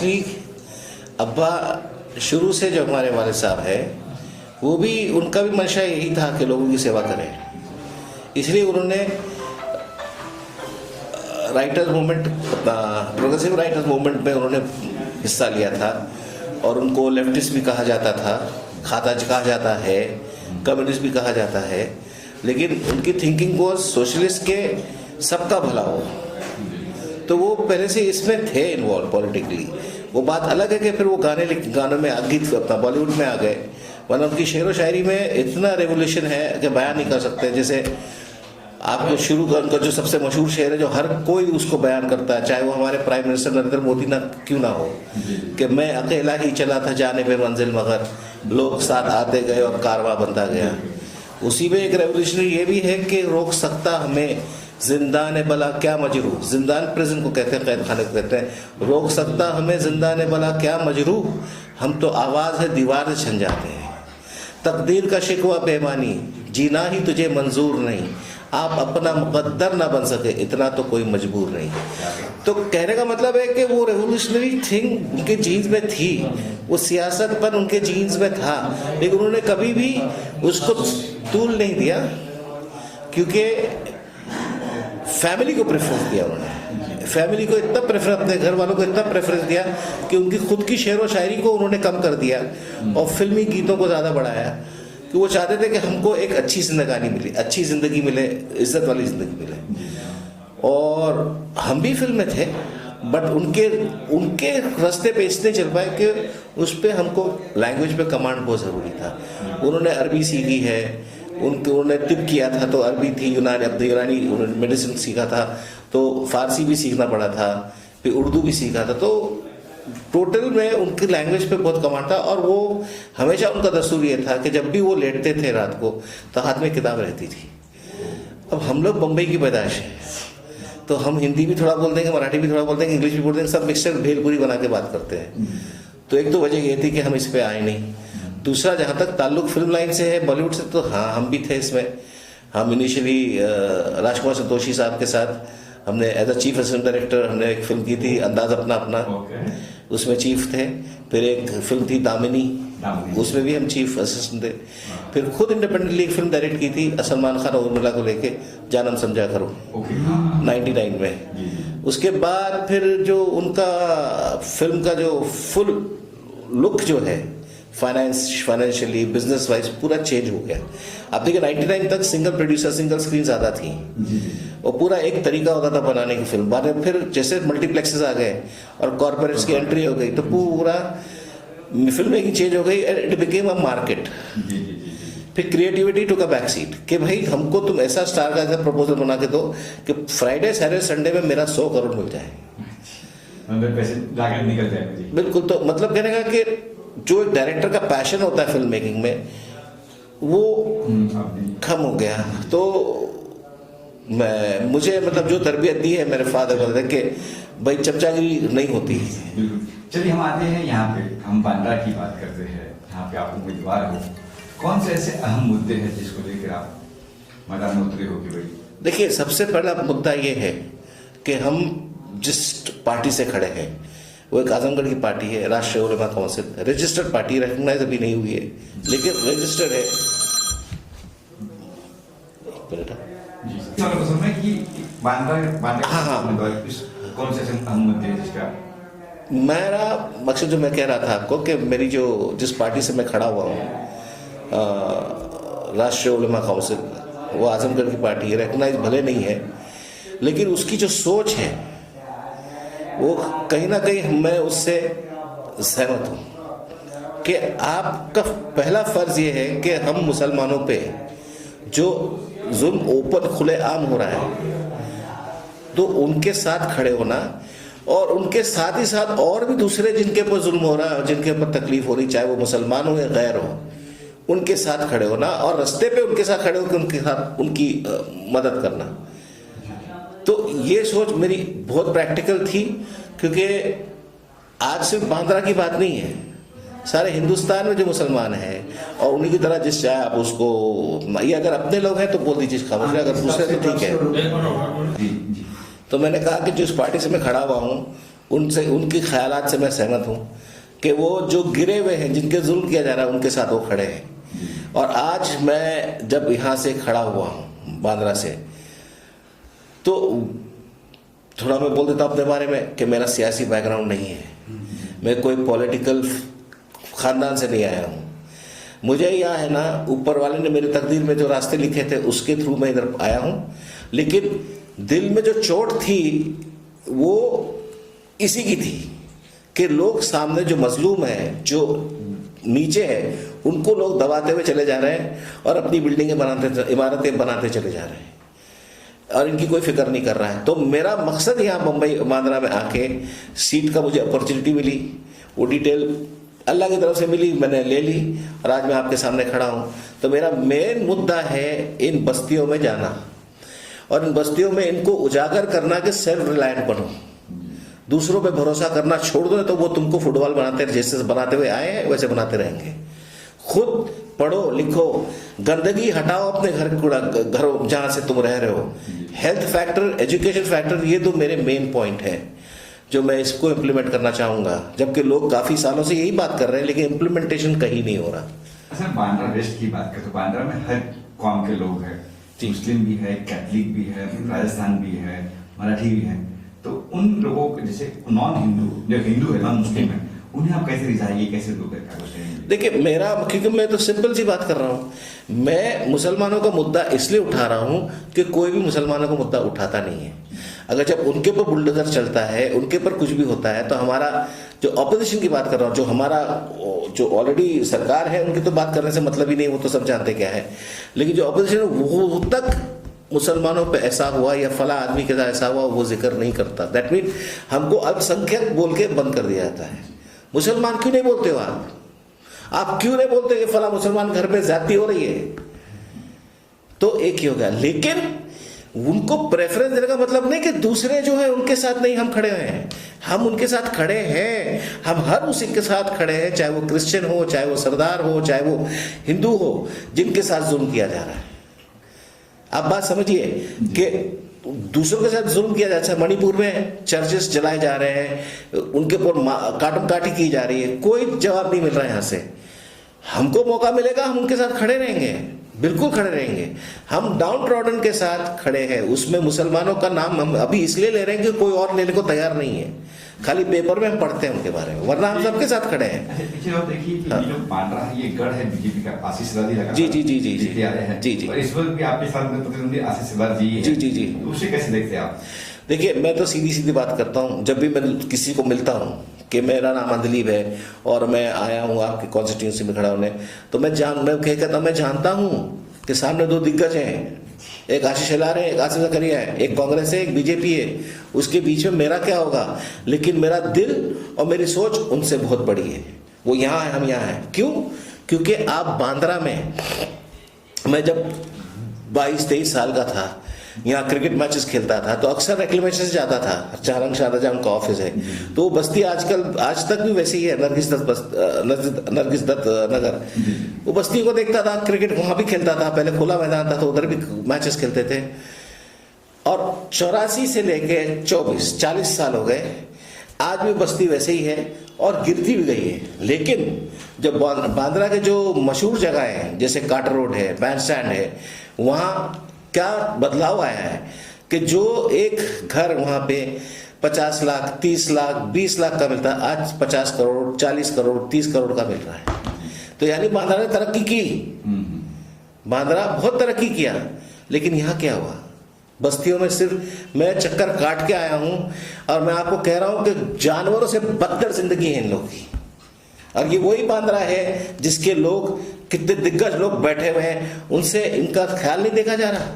Actually अब्बा शुरू से जो हमारे वाले साहब है वो भी, उनका भी मंशा यही था कि लोगों की सेवा करें। इसलिए उन्होंने writers movement, progressive writers movement में उन्होंने हिस्सा लिया था और उनको लेफ्टिस्ट भी कहा जाता था, खाताज कहा जाता है, कम्युनिस्ट भी कहा जाता है, लेकिन उनकी थिंकिंग वो सोशलिस्ट के सबका भला हो, तो वो पहले से इसमें थे इन्वॉल्व पॉलिटिकली। वो बात अलग है कि फिर वो गानों में गीत अपना बॉलीवुड में आ गए, वरना उनकी शेर व शायरी में इतना रेवोल्यूशन है कि बयान नहीं कर सकते। जैसे आपको शुरू का उनका जो सबसे मशहूर शेर है, जो हर कोई उसको बयान करता है, चाहे वो हमारे प्राइम मिनिस्टर नरेंद्र मोदी ना क्यों ना हो, कि मैं अकेला ही चला था जाने पे मंजिल, मगर लोग साथ आते गए और कारवां बनता गया। उसी में एक रेवोल्यूशनरी ये भी है कि रोक सकता हमें जिंदान बला क्या मजरू, जिंदान प्रिजन को कहते हैं, कैद खाने को कहते हैं, रोक सकता हमें जिंदान बला क्या मजरू, हम तो आवाज़ है दीवार से छन जाते हैं, तकदीर का शिकवा बेमानी, जीना ही तुझे मंजूर नहीं, आप अपना मुकद्दर ना बन सके इतना तो कोई मजबूर नहीं। तो कहने का मतलब है कि वो रेवोल्यूशनरी थिंग उनके जीन्स में थी, वो सियासत पर उनके जीन्स में था, लेकिन उन्होंने कभी भी उसको तूल नहीं दिया, क्योंकि फैमिली को प्रेफरेंस दिया उन्होंने। फैमिली को इतना प्रेफरेंस, अपने घर वालों को इतना प्रेफरेंस दिया कि उनकी खुद की शेर व शायरी को उन्होंने कम कर दिया और फिल्मी गीतों को ज़्यादा बढ़ाया, कि वो चाहते थे कि हमको एक अच्छी जिंदगानी मिले, अच्छी ज़िंदगी मिले, इज्जत वाली ज़िंदगी मिले। और हम भी फिल्म में थे, बट उनके रास्ते पे इसलिए चल पाए कि उस पर हमको लैंग्वेज पे कमांड बहुत ज़रूरी था। उन्होंने अरबी सीखी है, उन्होंने तिब किया था तो अरबी थी, यूनानी उन्होंने मेडिसिन सीखा था तो फारसी भी सीखना पड़ा था, फिर उर्दू भी सीखा था, तो टोटल में उनकी लैंग्वेज पे बहुत कमांड था। और वो हमेशा उनका दस्तूर ये था कि जब भी वो लेटते थे रात को तो हाथ में किताब रहती थी। अब हम लोग बम्बई की पैदाइश है, तो हम हिंदी भी थोड़ा बोल देंगे, मराठी भी थोड़ा बोल देंगे, इंग्लिश भी बोल देंगे, सब मिक्सचर भेलपुरी बना के बात करते हैं। तो एक तो वजह ये थी कि हम इस पे आए नहीं। दूसरा, जहाँ तक ताल्लुक फिल्म लाइन से है, बॉलीवुड से, तो हाँ हम भी थे इसमें। हम इनिशियली राजकुमार संतोषी साहब के साथ हमने as a chief assistant director हमने एक फिल्म की थी अंदाज अपना अपना, उसमें चीफ थे। फिर एक फिल्म थी दामिनी, उसमें भी हम चीफ असिस्टेंट थे। फिर खुद इंडिपेंडेंटली एक फिल्म डायरेक्ट की थी सलमान खान और उर्मिला को लेके, जानम समझा करो, 99 में। उसके बाद फिर जो उनका फिल्म का जो फुल लुक जो है फाइनेंशियली बिजनेस वाइज पूरा चेंज हो गया। आप देखिए 99 तक सिंगल प्रोड्यूसर सिंगल स्क्रीन ज़्यादा थी और पूरा एक तरीका होता था बनाने की फिल्म। बाद में फिर जैसे मल्टीप्लेक्सेस आ गए और कॉर्पोरेट्स की एंट्री हो गई तो पूरा फिल्म मेकिंग चेंज हो गई, इट बिकेम अ मार्केट। फिर क्रिएटिविटी टू का बैक सीट कि भाई हमको तुम ऐसा स्टार का ऐसा प्रपोजल बना के दो कि फ्राइडे सैटरडे संडे में मेरा 100 करोड़ मिल जाए, पैसे जाकर निकल जाए। बिल्कुल। तो मतलब कहने का कि जो एक डायरेक्टर का पैशन होता है फिल्म मेकिंग में वो कम हो गया। तो मुझे मतलब जो तरबियत दी है मेरे फादर ने कि भाई चमचागिरी नहीं होती। चलिए हम आते हैं यहाँ पे, हम बांद्रा की बात करते हैं। यहाँ पे आप उम्मीदवार हो, कौन से ऐसे अहम मुद्दे हैं जिसको लेकर आप मैदान में उतरे हो कि भाई? देखिए, सबसे पहला मुद्दा ये है कि हम जिस पार्टी से खड़े हैं वो एक आजमगढ़ की पार्टी है, राष्ट्रीय उलेमा काउंसिल, रजिस्टर्ड पार्टी, रिकॉग्नाइज अभी नहीं हुई है लेकिन रजिस्टर्ड है। कौन से अहम मुद्दे हैं जिसका? मेरा मकसद जो मैं कह रहा था आपको कि मेरी जो जिस पार्टी से मैं खड़ा हुआ हूँ, राष्ट्रीय उलेमा काउंसिल, वो आजमगढ़ की पार्टी है, रिकॉग्नाइज भले नहीं है लेकिन उसकी जो सोच है वो कहीं ना कहीं मैं उससे सहमत हूँ कि आपका पहला फर्ज ये है कि हम मुसलमानों पे जो जुल्म ओपन खुले आम हो रहा है तो उनके साथ खड़े होना, और उनके साथ ही साथ और भी दूसरे जिनके ऊपर जुल्म हो रहा है, जिनके ऊपर तकलीफ हो रही, चाहे वो मुसलमान हो या गैर हो, उनके साथ खड़े होना और रास्ते पे उनके साथ खड़े होकर उनके साथ उनकी मदद करना। तो ये सोच मेरी बहुत प्रैक्टिकल थी, क्योंकि आज सिर्फ बांद्रा की बात नहीं है, सारे हिंदुस्तान में जो मुसलमान हैं और उन्हीं की तरह जिस चाहे आप उसको, ये अगर अपने लोग हैं तो बोल दीजिए खामोश, अगर दूसरे तो ठीक है। तो मैंने कहा कि जिस पार्टी से मैं खड़ा हुआ हूँ उनसे, उनकी ख्यालात से मैं सहमत हूँ कि वो जो गिरे हुए हैं, जिनके जुल्म किया जा रहा है, उनके साथ वो खड़े हैं। और आज मैं जब यहाँ से खड़ा हुआ हूँ बांद्रा से, तो थोड़ा मैं बोल देता हूँ अपने बारे में कि मेरा सियासी बैकग्राउंड नहीं है, मैं कोई पॉलिटिकल ख़ानदान से नहीं आया हूँ। मुझे यहाँ है ना, ऊपर वाले ने मेरी तकदीर में जो रास्ते लिखे थे उसके थ्रू मैं इधर आया हूँ, लेकिन दिल में जो चोट थी वो इसी की थी कि लोग सामने जो मजलूम है, जो नीचे है, उनको लोग दबाते हुए चले जा रहे हैं और अपनी बिल्डिंगें बनाते, इमारतें बनाते चले जा रहे हैं और इनकी कोई फिक्र नहीं कर रहा है। तो मेरा मकसद यहाँ मुंबई बांद्रा में आके, सीट का मुझे अपॉर्चुनिटी मिली, वो डिटेल अल्लाह की तरफ से मिली, मैंने ले ली और आज मैं आपके सामने खड़ा हूँ। तो मेरा मेन मुद्दा है इन बस्तियों में जाना और इन बस्तियों में इनको उजागर करना कि सेल्फ रिलायंट बनो, दूसरों पे भरोसा करना छोड़ दो, तो वो तुमको फुटबॉल बनाते जैसे बनाते हुए आए हैं वैसे बनाते रहेंगे। खुद पढ़ो लिखो, गंदगी हटाओ अपने घरों जहाँ से तुम रह रहे हो। हेल्थ फैक्टर, एजुकेशन फैक्टर, ये तो मेरे मेन पॉइंट है जो मैं इसको इम्प्लीमेंट करना चाहूँगा, जबकि लोग काफ़ी सालों से यही बात कर रहे हैं लेकिन इम्प्लीमेंटेशन कहीं नहीं हो रहा। सर बांद्रा वेस्ट की बात करें तो बांद्रा में हर कौम के लोग हैं, मुस्लिम भी है, कैथलिक भी है, राजस्थान भी है, मराठी भी है। तो उन लोगों को, जैसे नॉन हिंदू, जो हिंदू है, नॉन मुस्लिम है, उन्हें आप कैसे रिझाएंगे, कैसे दूर करेंगे? देखिए मेरा, क्योंकि मैं तो सिंपल सी बात कर रहा हूँ, मैं मुसलमानों का मुद्दा इसलिए उठा रहा हूँ कि कोई भी मुसलमानों का मुद्दा उठाता नहीं है। अगर जब उनके ऊपर बुलडोजर चलता है, उनके ऊपर कुछ भी होता है, तो हमारा जो अपोजिशन की बात कर रहा हूँ, जो हमारा जो ऑलरेडी सरकार है, उनकी तो बात करने से मतलब ही नहीं, वो तो सब जानते क्या है। लेकिन जो अपोजिशन वो तक मुसलमानों पे ऐसा हुआ या फला आदमी के साथ ऐसा हुआ वो जिक्र नहीं करता। दैट मीन हमको अल्पसंख्यक बोल के बंद कर दिया जाता है। मुसलमान क्यों नहीं बोलते हो आप क्यों नहीं बोलते कि फला मुसलमान घर पे ज्यादती हो रही है? तो एक ही हो गया। लेकिन उनको प्रेफरेंस देने का मतलब नहीं कि दूसरे जो है उनके साथ नहीं हम खड़े हैं, हम उनके साथ खड़े हैं। हम हर उसी के साथ खड़े हैं, चाहे वो क्रिश्चियन हो, चाहे वो सरदार हो, चाहे वो हिंदू हो, जिनके साथ जुल्म किया जा रहा है। आप बात समझिए कि दूसरों के साथ जुल्म किया जाता है। मणिपुर में चर्चेस जलाए जा रहे हैं, उनके ऊपर काटम काटी की जा रही है, कोई जवाब नहीं मिल रहा है यहाँ से। हमको मौका मिलेगा, हम उनके साथ खड़े रहेंगे, बिल्कुल खड़े रहेंगे। हम डाउन ट्रॉडन के साथ खड़े हैं, उसमें मुसलमानों का नाम हम अभी इसलिए ले रहे हैं कि कोई और लेने को तैयार नहीं है, खाली पेपर में हम पढ़ते हैं उनके बारे में, वरना हम सबके साथ खड़े हैं। पीछे आप देखिए कि ये जो बांद्रा है, ये गढ़ है बीजेपी का, आशीष सिलारी लगा। जी जी जी जी जी आ रहे हैं जी जी। और इस वक्त भी आपके साथ में प्रतिद्वंदी आशीष सिलारी जी है। जी जी जी। तो उसे कैसे देखते हैं आप? देखिए मैं तो सीधी सीधी बात करता हूँ, जब भी मैं किसी को मिलता हूँ कि मेरा नाम अंदलीब है और मैं आया हूँ आपकी कॉन्स्टिट्यूंसी में खड़ा होने, तो मैं कहता मैं जानता हूँ कि सामने दो दिग्गज हैं, एक आशीष शेलार है, एक आसिफ ज़करिया है, एक कांग्रेस है, एक बीजेपी है। उसके बीच में मेरा क्या होगा? लेकिन मेरा दिल और मेरी सोच उनसे बहुत बड़ी है। वो यहाँ है, हम यहाँ हैं। क्यों? क्योंकि आप बांद्रा में, मैं जब 22-23 साल का था, यहाँ क्रिकेट मैचेस खेलता था, तो अक्सर रेक्लेमेशन से जाता था। चारंग शाहजहाँ जहाँ उनका ऑफिस है, तो वो बस्ती आजकल आज तक भी वैसी ही है, नरगिस दत्त नगर। वो बस्ती को देखता था, क्रिकेट वहाँ भी खेलता था, पहले खुला मैदान था तो उधर भी मैचेस खेलते थे। और 84 से लेके 40 साल हो गए, आज भी बस्ती वैसे ही है और गिरती भी गई है। लेकिन जब बांद्रा के जो मशहूर जगह है, जैसे कार्टर रोड है, बैंड स्टैंड है, वहाँ क्या बदलाव आया है कि जो एक घर वहाँ पे 50 लाख, 30 लाख, 20 लाख का मिलता है, आज 50 करोड़, 40 करोड़, 30 करोड़ का मिल रहा है। तो यानी बांद्रा ने तरक्की की, बांद्रा बहुत तरक्की किया। लेकिन यहाँ क्या हुआ? बस्तियों में सिर्फ मैं चक्कर काट के आया हूँ और मैं आपको कह रहा हूँ कि जानवरों से बदतर जिंदगी है इन लोगों की। और ये वही बांद्रा है जिसके लोग, कितने दिग्गज लोग बैठे हुए हैं, उनसे इनका ख्याल नहीं देखा जा रहा।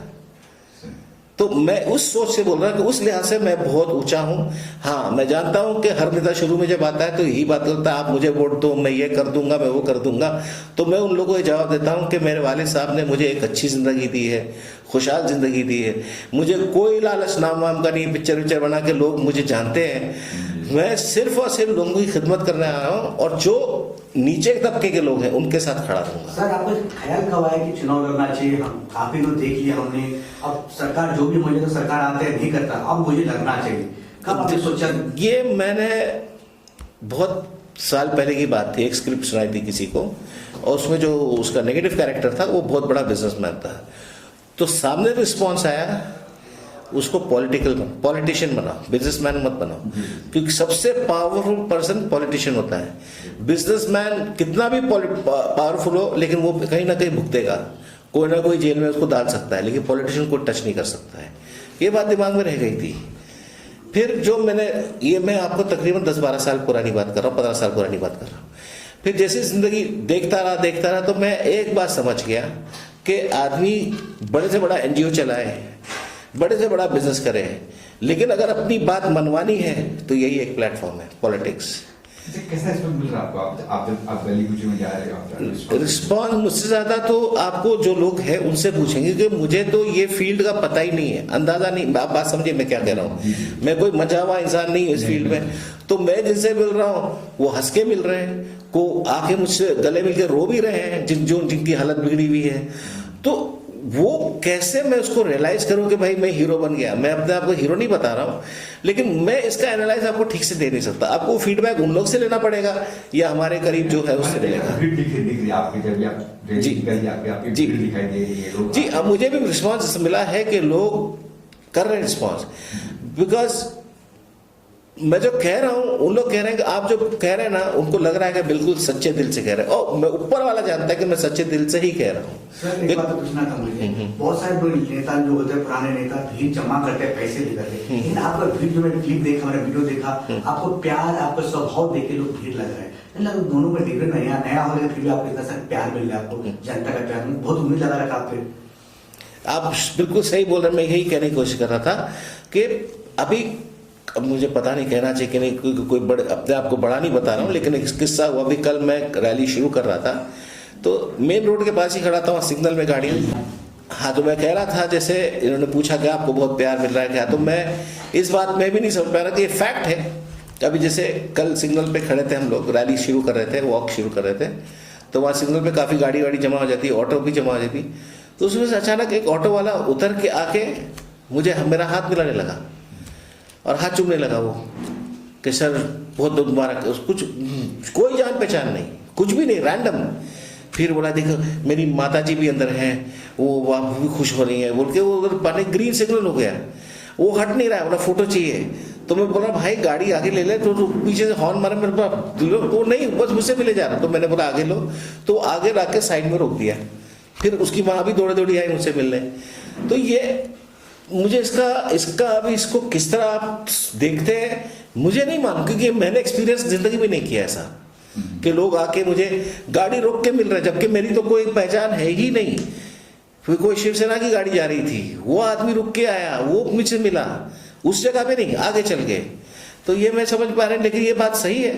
तो मैं उस सोच से बोल रहा हूँ कि उस लिहाज से मैं बहुत ऊंचा हूँ। हाँ, मैं जानता हूँ कि हर नेता शुरू में जब आता है तो यही बात करता है, आप मुझे वोट दो, मैं ये कर दूंगा, मैं वो कर दूंगा। तो मैं उन लोगों को जवाब देता हूँ कि मेरे वालिद साहब ने मुझे एक अच्छी ज़िंदगी दी है, खुशहाल ज़िंदगी दी है। मुझे कोई लालच नाम वाम का नहीं, पिक्चर बना के लोग मुझे जानते हैं। मैं सिर्फ और सिर्फ लोगों की खिदमत करने आया हूँ और जो नीचे तबके के लोग हैं उनके साथ खड़ा रहूंगा। सर, आपका ख्याल कब आया कि चुनाव लड़ना चाहिए? हम काफी लोग देख लिया हमने, अब सरकार जो भी मुझे तो सरकार आते हैं नहीं करता, अब मुझे लड़ना चाहिए। कब आपने सोचा? ये मैंने बहुत साल पहले की बात थी, एक स्क्रिप्ट सुनाई थी किसी को, और उसमें जो उसका नेगेटिव कैरेक्टर था वो बहुत बड़ा बिजनेसमैन था। तो सामने रिस्पॉन्स आया, उसको पॉलिटिशियन बनाओ, बिजनेसमैन मत बनाओ, क्योंकि सबसे पावरफुल पर्सन पॉलिटिशियन होता है। बिजनेसमैन कितना भी पावरफुल हो, लेकिन वो कहीं ना कहीं भुगतेगा, कोई ना कोई जेल में उसको डाल सकता है, लेकिन पॉलिटिशियन को टच नहीं कर सकता है। ये बात दिमाग में रह गई थी। फिर जो मैं आपको तकरीबन 10-12 साल पुरानी बात कर रहा हूँ, 15 साल पुरानी बात कर रहा हूँ। फिर जैसे जिंदगी देखता रहा तो मैं एक बात समझ गया कि आदमी बड़े से बड़ा एनजीओ चलाए, बड़े से बड़ा बिजनेस करे, लेकिन अगर अपनी बात मनवानी है तो यही एक प्लेटफॉर्म है, पॉलिटिक्स। कैसा रिस्पॉन्स मिल रहा है आपको? आप गली कुची में जा रहे हो, रिस्पॉन्स मुझसे ज्यादा तो आपको जो लोग हैं उनसे पूछेंगे, कि मुझे तो ये फील्ड का पता ही नहीं है, अंदाजा नहीं। आप बात समझिए मैं क्या कह रहा हूँ। मैं कोई मजा हुआ इंसान नहीं हूँ इस फील्ड में। तो मैं जिनसे मिल रहा हूँ वो हंस के मिल रहे हैं, को आके मुझसे गले मिल के रो भी रहे हैं, जिनकी हालत बिगड़ी हुई है। तो वो कैसे मैं उसको रियलाइज करूं कि भाई मैं हीरो बन गया? मैं अपने आप को हीरो नहीं बता रहा हूं, लेकिन मैं इसका एनालाइज आपको ठीक से दे नहीं सकता। आपको फीडबैक उन लोग से लेना पड़ेगा या हमारे करीब जो है उससे लेगा। जी, अब मुझे भी रिस्पॉन्स मिला है कि लोग कर रहे हैं रिस्पॉन्स, बिकॉज मैं जो कह रहा हूं उन लोग कह रहे हैं कि आप जो कह रहे हैं ना, उनको लग रहा है कि बिल्कुल सच्चे दिल से कह रहे हैं, और मैं ऊपर वाला जानता है कि मैं सच्चे दिल से ही कह रहा हूं। सर एक बात तो पूछना था मुझे, बहुत सारे नेता जो होते हैं, पुराने नेता भीड़ जमा करते हैं, पैसे लेकर के, लेकिन आपका वीडियो में क्लिप देखा, मैंने वीडियो देखा, आपको प्यार, आपका स्वभाव देख के लोग भीड़ लग रहे हैं। दोनों में डिफरेंट नया हो गया, फिर भी आपको इतना सारा प्यार मिल रहा है, आपको जनता का प्यार, बहुत उम्मीद लगा रखा आप पे। आप बिल्कुल सही बोल रहे हैं। मैं यही कहने की कोशिश कर रहा था कि अभी, अब मुझे पता नहीं कहना चाहिए कि नहीं, कोई बड़े अपने आप को बड़ा नहीं बता रहा हूँ, लेकिन एक किस्सा हुआ। अभी कल मैं रैली शुरू कर रहा था, तो मेन रोड के पास ही खड़ा था, वहाँ सिग्नल में गाड़ियाँ। हाँ, तो मैं कह रहा था, जैसे इन्होंने पूछा कि आपको बहुत प्यार मिल रहा है क्या, तो मैं इस बात में भी नहीं समझ पा रहा कि ये फैक्ट है। अभी जैसे कल सिग्नल पे खड़े थे हम लोग, रैली शुरू कर रहे थे, वॉक शुरू कर रहे थे, तो वहाँ सिग्नल पे काफ़ी गाड़ी जमा हो जाती है, ऑटो भी जमा हो जाती। तो उसमें से अचानक एक ऑटो वाला उतर के आके मेरा हाथ मिलाने लगा और हाथ चूमने लगा वो, कि सर बहुत मुबारक। कुछ कोई जान पहचान नहीं, कुछ भी नहीं, रैंडम। फिर बोला देखो मेरी माताजी भी अंदर हैं, वो भी खुश हो रही है, बोल के वो पानी ग्रीन सिग्नल हो गया, वो हट नहीं रहा है, बोला फोटो चाहिए। तो मैं बोला भाई गाड़ी आगे ले ले, तो पीछे से हॉर्न मारा, मेरे पास वो नहीं, बस मुझसे मिले जा रहा। तो मैंने बोला आगे लो, तो आगे रख के साइड में रोक दिया। फिर उसकी माँ भी दौड़ी आई मुझसे मिलने। तो ये मुझे इसका अभी इसको किस तरह आप देखते हैं मुझे नहीं मालूम, क्योंकि मैंने एक्सपीरियंस जिंदगी में नहीं किया ऐसा कि लोग आके मुझे गाड़ी रोक के मिल रहे हैं, जबकि मेरी तो कोई पहचान है ही नहीं। फिर कोई शिवसेना की गाड़ी जा रही थी, वो आदमी रुक के आया, वो मुझसे मिला, उस जगह पे नहीं, आगे चल गए। तो ये मैं समझ पा रहा हूँ, लेकिन ये बात सही है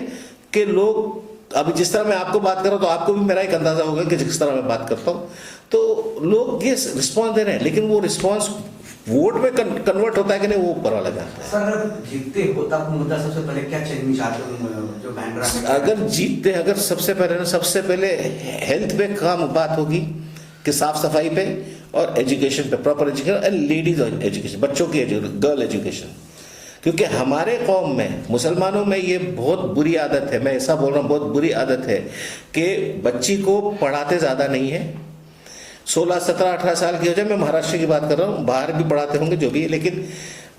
कि लोग, अभी जिस तरह मैं आपको बात कर रहा हूँ तो आपको भी मेरा एक अंदाजा होगा कि जिस तरह मैं बात करता हूँ, तो लोग ये रिस्पॉन्स दे रहे हैं, लेकिन वो रिस्पॉन्स वोट में कन्वर्ट होता है कि नहीं, वो ऊपर वाला जानता है। सर अगर जीतते हो तब मुद्दा सबसे पहले क्या चेंज चाहते हो जो बैंड्रा में? अगर जीतते, अगर सबसे पहले हेल्थ पे काम बात होगी, कि साफ सफाई पे और एजुकेशन पे, proper education and ladies education, बच्चों की गर्ल एजुकेशन। क्योंकि हमारे कौम में, मुसलमानों में ये बहुत बुरी आदत है, मैं ऐसा बोल रहा हूँ, बहुत बुरी आदत है कि बच्ची को पढ़ाते ज़्यादा नहीं है। 16, 17, 18 साल की हो जाए, मैं महाराष्ट्र की बात कर रहा हूँ, बाहर भी पढ़ाते होंगे जो भी है, लेकिन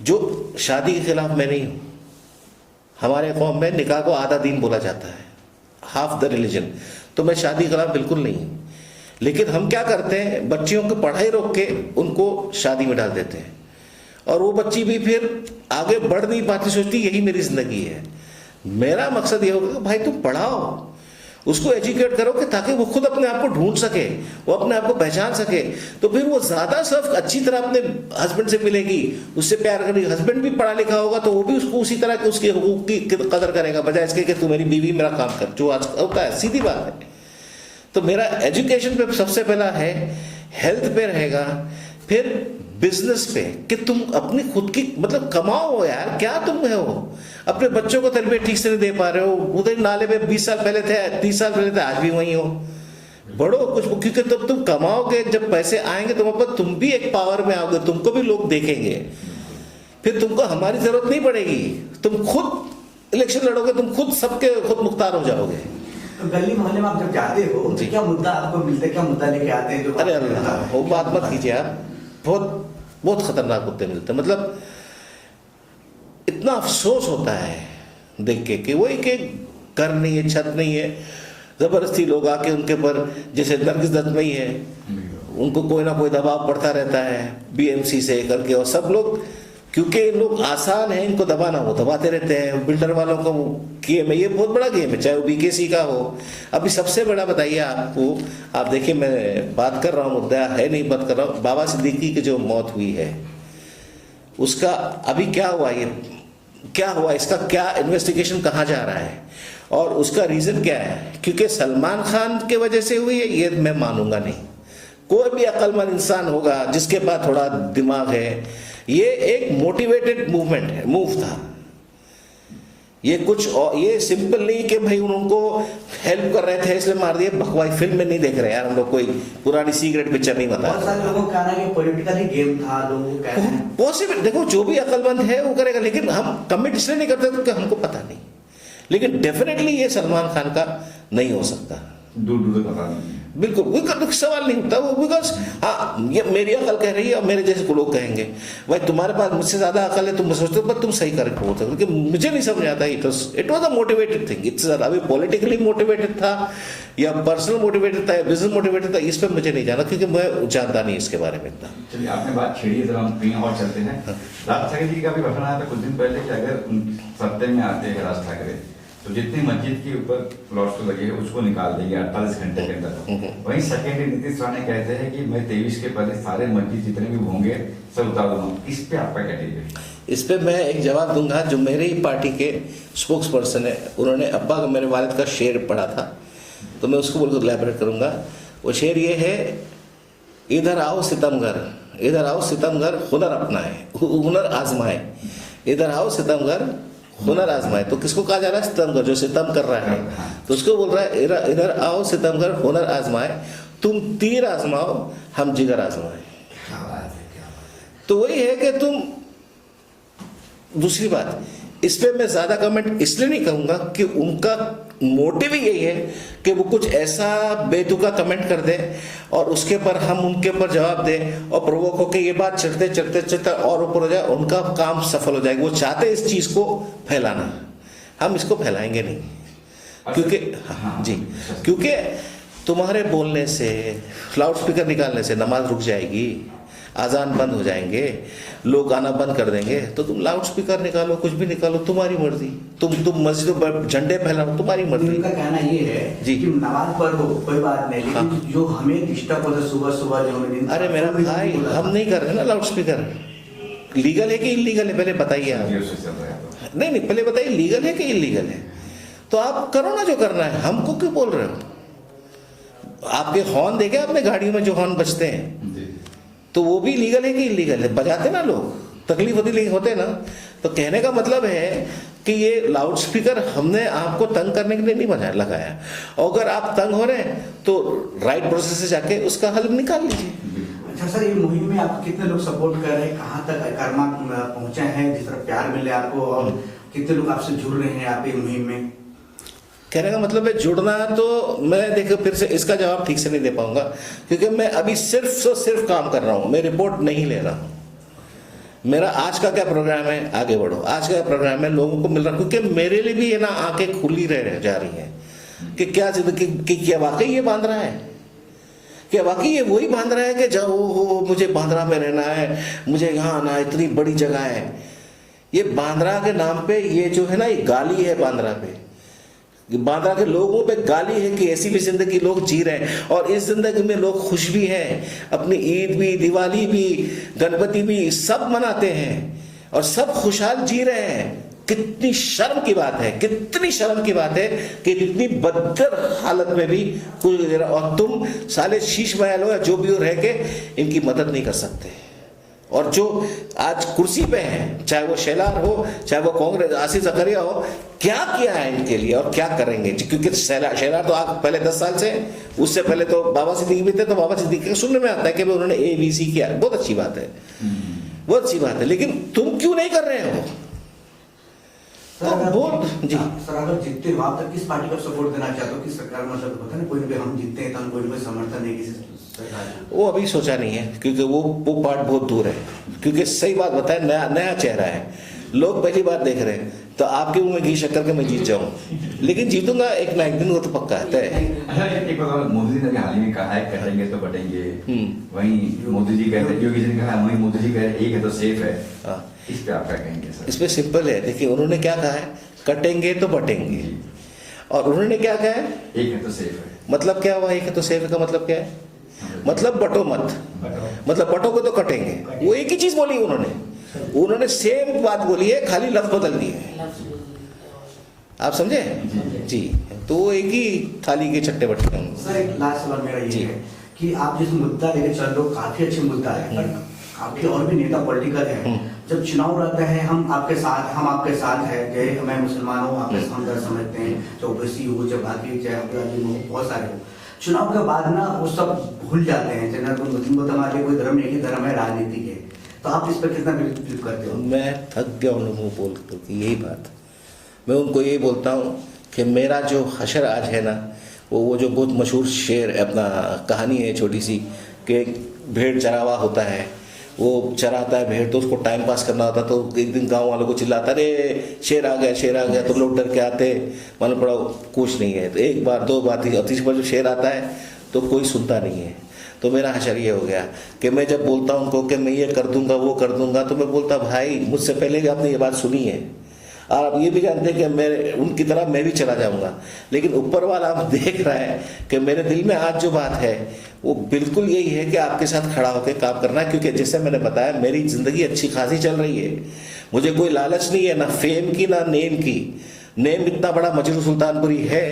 जो शादी के खिलाफ मैं नहीं हूँ। हमारे कौम में निकाह को आधा दीन बोला जाता है, हाफ द रिलीजन, तो मैं शादी के खिलाफ बिल्कुल नहीं हूँ। लेकिन हम क्या करते हैं, बच्चियों की पढ़ाई रोक के उनको शादी में डाल देते हैं, और वो बच्ची भी फिर आगे बढ़ नहीं पाती, सोचती यही मेरी जिंदगी है। मेरा मकसद ये होगा कि भाई तुम पढ़ाओ, उसको एजुकेट करो कि ताकि वो खुद अपने आप को ढूंढ सके, वो अपने आप को पहचान सके, तो फिर वो ज्यादा सब अच्छी तरह अपने हस्बैंड से मिलेगी, उससे प्यार करेगी। हस्बैंड भी पढ़ा लिखा होगा तो वो भी उसको उसी तरह के उसके हुकूक की कदर करेगा, बजाय इसके कि तू मेरी बीवी मेरा काम कर, जो आज होता है, सीधी बात है। तो मेरा एजुकेशन पे सबसे पहला है, हेल्थ पे रहेगा, फिर बिजनेस पे कि तुम अपनी खुद की मतलब कमाओ यार, क्या तुम है वो अपने बच्चों को तरबियत ठीक से नहीं दे पा रहे हो। उधर नाले में 20 साल पहले थे, 30 साल पहले थे, आज भी वही हो। बढ़ो कुछ, क्योंकि तब तुम कमाओगे, जब पैसे आएंगे तुम भी एक पावर में आओगे, तुमको भी लोग देखेंगे फिर तुमको हमारी जरूरत नहीं पड़ेगी, तुम खुद इलेक्शन लड़ोगे, तुम खुद सबके खुद मुख्तार हो जाओगे। तो गली मोहल्ले में आप जब जाते हो तो क्या मुद्दा आपको मिलता है, क्या मुद्दा लेके आते हैं जो अरे अल्लाह, वो बात मत कीजिए आप, बहुत बहुत खतरनाक मुद्दे मिलते हैं। मतलब इतना अफसोस होता है देख के कि वही के घर नहीं है, छत नहीं है, जबरदस्ती लोग आके उनके पर, जैसे नरगिस दत्त में ही है, उनको कोई ना कोई दबाव पड़ता रहता है बीएमसी से करके, और सब लोग, क्योंकि इन लोग आसान है इनको दबाना, वो दबाते रहते हैं। बिल्डर वालों का गेम है, ये बहुत बड़ा गेम है, चाहे वो बीकेसी का हो। अभी सबसे बड़ा बताइए आपको, आप देखिए मैं बात कर रहा हूँ, मुद्दा है नहीं बात कर रहा हूँ, बाबा सिद्दीकी की जो मौत हुई है उसका अभी क्या हुआ, ये क्या हुआ, इसका क्या इन्वेस्टिगेशन कहाँ जा रहा है और उसका रीजन क्या है? क्योंकि सलमान खान के वजह से हुई है ये मैं मानूंगा नहीं। कोई भी अक्लमंद इंसान होगा जिसके पास थोड़ा दिमाग है, ये एक मोटिवेटेड मूवमेंट है, मूव था ये, कुछ और ये सिंपल नहीं कि भाई उनको हेल्प कर रहे थे इसलिए मार दिए। बकवाई फिल्म में नहीं देख रहे यार हम लोग, कोई पुरानी सीक्रेट पिक्चर नहीं बता। बहुत सारे लोगों का कहना है कि पॉलिटिकली गेम था, लोगों का कहना है। पॉसिबल, देखो जो भी अक्लमंद है वो करेगा, लेकिन हम कमिट इसलिए नहीं करते क्योंकि हमको पता नहीं, लेकिन डेफिनेटली ये सलमान खान का नहीं हो सकता, दूर दूर तक पता नहीं है। बिल्कुल बिल्कुल सवाल नहीं उठता वो, बिकॉज हाँ ये मेरी अकल कह रही है और मेरे जैसे को लोग कहेंगे भाई तुम्हारे पास मुझसे ज्यादा अकल है, तुम सोचते हो पर तुम सही कर बोलते हो, क्योंकि मुझे नहीं समझ आता। It was a motivated thing, it's अभी पॉलिटिकली मोटिवेटेड था या पर्सनल मोटिवेटेड था या बिजनेस मोटिवेटेड था, इस पर मुझे नहीं जाना क्योंकि मैं जानता नहीं इसके बारे में इतना। चलिए आपने बात छेड़ी है, जरा हम कहीं और चलते हैं। राज ठाकरे जी का भी भाषण आया था कुछ दिन पहले कि अगर सत्ते में आते हैं राज ठाकरे तो जितनी मस्जिद के ऊपर प्लॉट्स लगे हैं उसको निकाल देंगे 48 घंटे के अंदर। वहीं सेकेंडरी नीतीश राणे कहते हैं कि मैं 23 के पहले सारे मस्जिद जितने भी होंगे सब उतार दूंगा। इस पे आपका क्या टीका है? इस पे मैं एक जवाब दूंगा, जो मेरे ही पार्टी के स्पोक्स पर्सन है, उन्होंने अब्बा का मेरे वालिद का शेर पढ़ा था तो मैं उसको बिल्कुल इलैबोरेट करूंगा। वो शेर ये है, इधर आओ सितमगर, इधर आओ सितमगर, हुनर अपनाए, हुनर आजमाए, इधर आओ सितमगर हुनर आजमाए। तो किसको कहा जा रहा है? सितमगर, जो सितम कर रहा है तो उसको बोल रहा है इधर आओ सितमगर हुनर आजमाए, तुम तीर आजमाओ हम जिगर आजमाए। तो वही है कि तुम, दूसरी बात इस पे मैं ज्यादा कमेंट इसलिए नहीं करूंगा कि उनका मोटिव ही यही है कि वो कुछ ऐसा बेतुका कमेंट कर दे और उसके पर हम उनके ऊपर जवाब दें और प्रोवोक होकर ये बात चढ़ते चढ़ते चढ़ते और ऊपर हो जाए, उनका काम सफल हो जाएगा। वो चाहते इस चीज को फैलाना, हम इसको फैलाएंगे नहीं क्योंकि हाँ जी, क्योंकि तुम्हारे बोलने से, लाउड स्पीकर निकालने से नमाज रुक जाएगी, आजान बंद हो जाएंगे, लोग आना बंद कर देंगे। तो तुम लाउड स्पीकर निकालो, कुछ भी निकालो, तुम्हारी मर्जी, तुम मस्जिदों पर झंडे फैलाओ, तुम्हारी मर्जी। उनका कहना ये है जी कि नमाज पढ़ो कोई बात नहीं, लेकिन हाँ। जो हमें डिस्टर्ब होता है सुबह सुबह जो हमें नींद, अरे मेरा भाई हम नहीं कर रहे ना लाउड स्पीकर, लीगल है कि इलीगल है पहले बताइए आप। नहीं नहीं पहले बताइए लीगल है कि इलीगल है, तो आप करो ना जो करना है, हमको क्यों बोल रहे हो? आपके हॉर्न देखे आपने गाड़ियों में जो हॉर्न बजते हैं तो वो भी लीगल है कि इलीगल है? बजाते ना लोग, तकलीफ होते ना। तो कहने का मतलब है कि ये लाउड स्पीकर हमने आपको तंग करने के लिए नहीं लगाया, और अगर आप तंग हो रहे हैं तो राइट प्रोसेस से जाके उसका हल निकाल लीजिए। अच्छा सर, ये मुहिम में आपको कितने लोग सपोर्ट कर रहे हैं, कहाँ तक कर्मा पहुंचे हैं, जिस तरह प्यार मिले आपको, और कितने लोग आपसे जुड़ रहे हैं आप मुहिम में? कहने का मतलब है जुड़ना, तो मैं देखो फिर से इसका जवाब ठीक से नहीं दे पाऊंगा क्योंकि मैं अभी सिर्फ काम कर रहा हूं, मैं रिपोर्ट नहीं ले रहा हूं। मेरा आज का क्या प्रोग्राम है, आगे बढ़ो, आज का प्रोग्राम है, लोगों को मिल रहा, क्योंकि मेरे लिए भी ये ना आंखें खुली रह जा रही हैं कि क्या जिंदगी क्या वाकई ये बांद्रा है, क्या वाकई ये वही बांद्रा है कि जाओ मुझे बांद्रा में रहना है, मुझे यहाँ आना है, इतनी बड़ी जगह है। ये बांद्रा के नाम पे ये जो है ना, ये गाली है बांद्रा पे, बांद्रा के लोगों पे गाली है कि ऐसी भी जिंदगी लोग जी रहे हैं, और इस जिंदगी में लोग खुश भी हैं, अपनी ईद भी, दिवाली भी, गणपति भी सब मनाते हैं और सब खुशहाल जी रहे हैं। कितनी शर्म की बात है, कितनी शर्म की बात है कि इतनी बदतर हालत में भी कुछ, और तुम साले शीश महल हो या जो भी हो रह के इनकी मदद नहीं कर सकते। और जो आज कुर्सी पे हैं, चाहे वो शेलार हो, चाहे वो कांग्रेस आसिफ जकरिया हो, क्या किया है इनके लिए और क्या करेंगे? क्योंकि शेलार तो आप पहले 10 साल से, उससे पहले तो बाबा सिद्दीकी भी थे, तो बाबा सिद्दीकी सुनने में आता है कि उन्होंने ABC किया, बहुत अच्छी बात है। बहुत अच्छी बात है, लेकिन तुम क्यों नहीं कर रहे हो? जी सर, अगर जीतते हो आप, तक किस पार्टी को सपोर्ट देना चाहते हो? किस सरकार, मतलब होता है ना, कोई भी हम जीतते हैं तो हम कोई समर्थन नहीं किसी सरकार को। वो अभी सोचा नहीं है, क्योंकि वो पार्ट बहुत दूर है। क्योंकि सही बात बताए, नया चेहरा है, लोग पहली बार देख रहे हैं। तो आपके मुंह में घी शक्कर के मैं जीत जाऊं, लेकिन जीतूंगा एक ना एक दिन, वो तो पक्का है तय। अच्छा, एक बात मोदी जी ने हाल ही में कहा है, कटेंगे तो बटेंगे। वहीं मोदी जी कहते हैं, योगी जी ने कहा, वहीं मोदी जी कह रहे एक है तो सेफ है। इस पे आप क्या कहेंगे सर? इस पे सिंपल है, देखिए उन्होंने क्या कहा है, कटेंगे तो बटेंगे, और उन्होंने क्या कहा है, एक है तो सेफ है। मतलब क्या हुआ एक है तो सेफ का मतलब क्या है? मतलब बटो मत, मतलब बटोगे तो कटेंगे, वो एक ही चीज बोली उन्होंने सेम बात बोली है, खाली लफ्ज बदल दिए। आप समझे जी? तो वो एक ही थाली के चट्टे बट्टे हैं। सर, एक लास्ट सवाल मेरा ये है कि आप जिस मुद्दा लेके चल रहे हो, काफी अच्छे मुद्दा है, पर आपके और भी नेता पॉलिटिकल हैं, जब चुनाव रहता है हम आपके साथ है, जय मैं मुसलमान हूँ, आपके हमदर्द समझते हैं, चाहे ओबीसी हो, चाहे बाकी, चाहे अपराधी हो, बहुत सारे हो। चुनाव के बाद ना वो सब भूल जाते हैं, चाहे मुस्लिम को, हमारे लिए कोई धर्म नहीं, ही धर्म है, राजनीति है। तो आप इस पर कितना बिलीव करते हो? मैं थक गया उन लोगों को बोल के यही बात। मैं उनको यही बोलता हूँ कि मेरा जो हशर आज है ना, वो जो बहुत मशहूर शेर अपना कहानी है छोटी सी, कि भेड़ चरावा होता है, वो चराता है भेड़, तो उसको टाइम पास करना होता, तो एक दिन गांव वालों को चिल्लाता, अरे शेर आ गया, तो लोग डर के आते, मालूम पड़ा कुछ नहीं है। तो एक बार दो बार तीसरी बार जब शेर आता है तो कोई सुनता नहीं है। तो मेरा हशर ये हो गया कि मैं जब बोलता हूँ उनको कि मैं ये कर दूंगा वो कर दूंगा, तो मैं बोलता भाई मुझसे पहले भी आपने ये बात सुनी है, और आप ये भी जानते हैं कि मैं उनकी तरह मैं भी चला जाऊंगा, लेकिन ऊपर वाला आप देख रहा है कि मेरे दिल में आज जो बात है वो बिल्कुल यही है कि आपके साथ खड़ा होकर काम करना है। क्योंकि जैसे मैंने बताया, मेरी ज़िंदगी अच्छी खासी चल रही है, मुझे कोई लालच नहीं है, ना फेम की ना नेम की। नेम इतना बड़ा मजरू सुल्तानपुरी है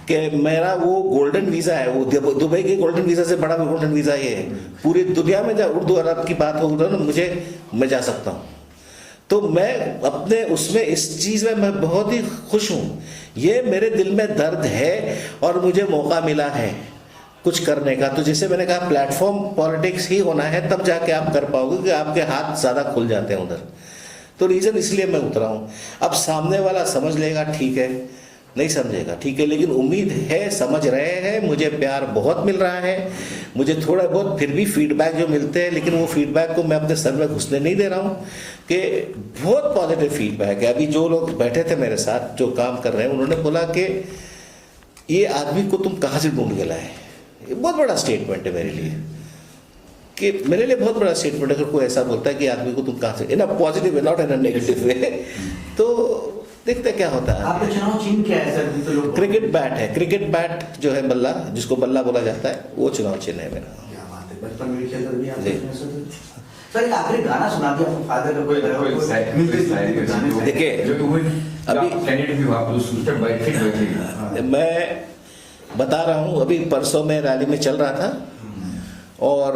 कि मेरा वो गोल्डन वीज़ा है, वो दुबई के गोल्डन वीज़ा से बड़ा गोल्डन वीज़ा ये है। पूरी दुनिया में जब उर्दू अरब की बात होगी ना, मैं जा सकता हूँ। तो मैं अपने उसमें इस चीज़ में मैं बहुत ही खुश हूँ। ये मेरे दिल में दर्द है और मुझे मौका मिला है कुछ करने का। तो जैसे मैंने कहा, प्लेटफॉर्म पॉलिटिक्स ही होना है, तब जाके आप कर पाओगे, कि आपके हाथ ज़्यादा खुल जाते हैं उधर। तो रीज़न इसलिए मैं उतरा हूँ। अब सामने वाला समझ लेगा ठीक है, नहीं समझेगा ठीक है, लेकिन उम्मीद है समझ रहे हैं। मुझे प्यार बहुत मिल रहा है, मुझे थोड़ा बहुत फिर भी फीडबैक जो मिलते हैं, लेकिन वो फीडबैक को मैं अपने सर में घुसने नहीं दे रहा हूँ, कि बहुत पॉजिटिव फीडबैक है। अभी जो लोग बैठे थे मेरे साथ जो काम कर रहे हैं, उन्होंने बोला कि ये आदमी को तुम कहाँ से ढूंढ के लाए। ये बहुत बड़ा स्टेटमेंट है मेरे लिए, कि मेरे लिए बहुत बड़ा स्टेटमेंट है अगर कोई ऐसा बोलता है कि आदमी को तुम कहाँ से, in a positive way, not in a negative way. तो देखते क्या होता है। आपका चुनाव चिन्ह क्या है सर? तो लोग क्रिकेट बैट है, क्रिकेट बैट जो है बल्ला, जिसको बल्ला बोला जाता है, वो चुनाव चिन्ह है मेरा। क्या बात है, बचपन में खेलते भी आप। सर, एक आखिरी गाना सुना दिया आपको फादर का कोई देखिए, अभी मैं बता रहा हूँ, अभी परसों में रैली में चल रहा था, और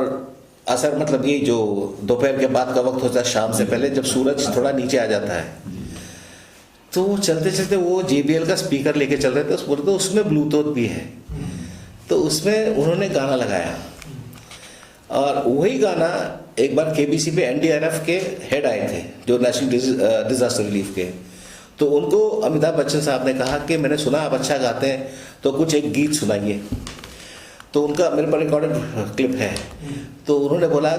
असर मतलब ये जो दोपहर के बाद का वक्त होता है, शाम से पहले जब सूरज थोड़ा नीचे आ जाता है, तो चलते चलते वो JBL का स्पीकर लेके चल रहे थे, तो उसमें ब्लूटूथ भी है, तो उसमें उन्होंने गाना लगाया। और वही गाना एक बार KBC पे NDRF के हेड आए थे, जो नेशनल डिजास्टर रिलीफ के, तो उनको अमिताभ बच्चन साहब ने कहा कि मैंने सुना आप अच्छा गाते हैं, तो कुछ एक गीत सुनाइए। तो उनका मेरे पर रिकॉर्डेड क्लिप है, तो उन्होंने बोला